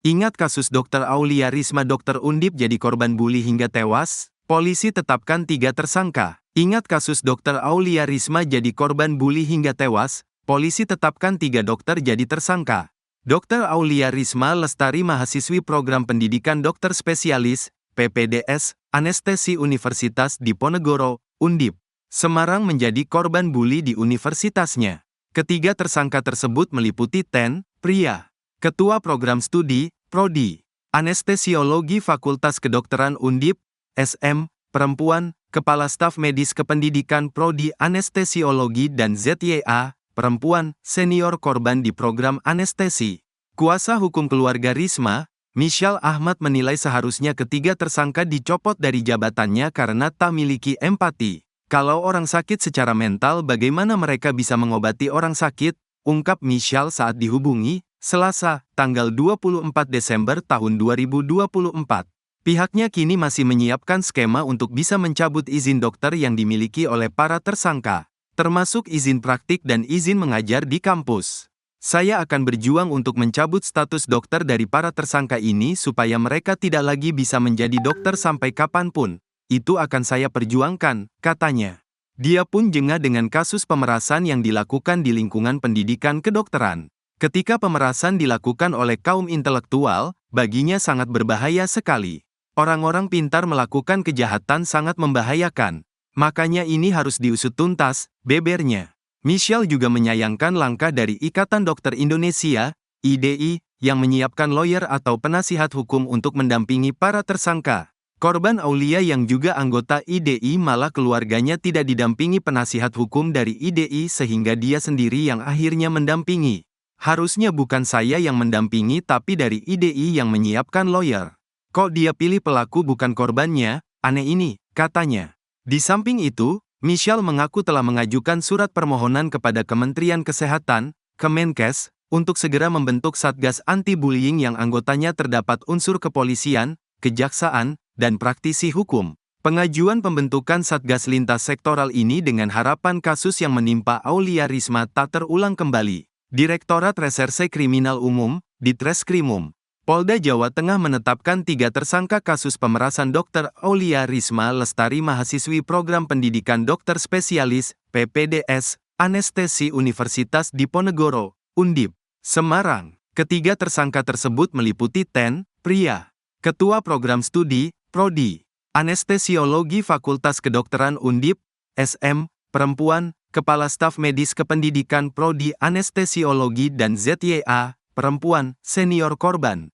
Ingat kasus Dr. Aulia Risma Dr. Undip jadi korban buli hingga tewas? Polisi tetapkan 3 tersangka. Ingat kasus Dr. Aulia Risma jadi korban buli hingga tewas? Polisi tetapkan 3 dokter jadi tersangka. Dr. Aulia Risma Lestari mahasiswi program pendidikan dokter spesialis, PPDS, Anestesi Universitas Diponegoro, Undip, Semarang menjadi korban buli di universitasnya. Ketiga tersangka tersebut meliputi Ten, pria, Ketua Program Studi, Prodi, Anestesiologi Fakultas Kedokteran Undip, SM, perempuan, Kepala Staf Medis Kependidikan Prodi Anestesiologi dan ZYA, perempuan, senior korban di program anestesi. Kuasa hukum keluarga Risma, Michelle Ahmad menilai seharusnya ketiga tersangka dicopot dari jabatannya karena tak miliki empati. Kalau orang sakit secara mental bagaimana mereka bisa mengobati orang sakit, ungkap Michelle saat dihubungi, Selasa, tanggal 24 Desember tahun 2024. Pihaknya kini masih menyiapkan skema untuk bisa mencabut izin dokter yang dimiliki oleh para tersangka, termasuk izin praktik dan izin mengajar di kampus. Saya akan berjuang untuk mencabut status dokter dari para tersangka ini supaya mereka tidak lagi bisa menjadi dokter sampai kapanpun. Itu akan saya perjuangkan, katanya. Dia pun jengah dengan kasus pemerasan yang dilakukan di lingkungan pendidikan kedokteran. Ketika pemerasan dilakukan oleh kaum intelektual, baginya sangat berbahaya sekali. Orang-orang pintar melakukan kejahatan sangat membahayakan. Makanya ini harus diusut tuntas, bebernya. Michelle juga menyayangkan langkah dari Ikatan Dokter Indonesia, IDI, yang menyiapkan lawyer atau penasihat hukum untuk mendampingi para tersangka. Korban Aulia yang juga anggota IDI malah keluarganya tidak didampingi penasihat hukum dari IDI sehingga dia sendiri yang akhirnya mendampingi. Harusnya bukan saya yang mendampingi tapi dari IDI yang menyiapkan lawyer. Kok dia pilih pelaku bukan korbannya? Aneh ini, katanya. Di samping itu, Michelle mengaku telah mengajukan surat permohonan kepada Kementerian Kesehatan, Kemenkes, untuk segera membentuk Satgas Anti-Bullying yang anggotanya terdapat unsur kepolisian, kejaksaan, dan praktisi hukum. Pengajuan pembentukan Satgas lintas sektoral ini dengan harapan kasus yang menimpa Aulia Risma tak terulang kembali. Direktorat Reserse Kriminal Umum, Ditreskrimum, Polda Jawa Tengah menetapkan 3 tersangka kasus pemerasan Dr. Aulia Risma Lestari mahasiswi program pendidikan dokter spesialis, PPDS, Anestesi Universitas Diponegoro, Undip, Semarang. Ketiga tersangka tersebut meliputi Ten, pria, Ketua Program Studi, Prodi, Anestesiologi Fakultas Kedokteran Undip, SM, perempuan, Kepala Staf Medis Kependidikan Prodi Anestesiologi dan ZYA, perempuan, senior korban.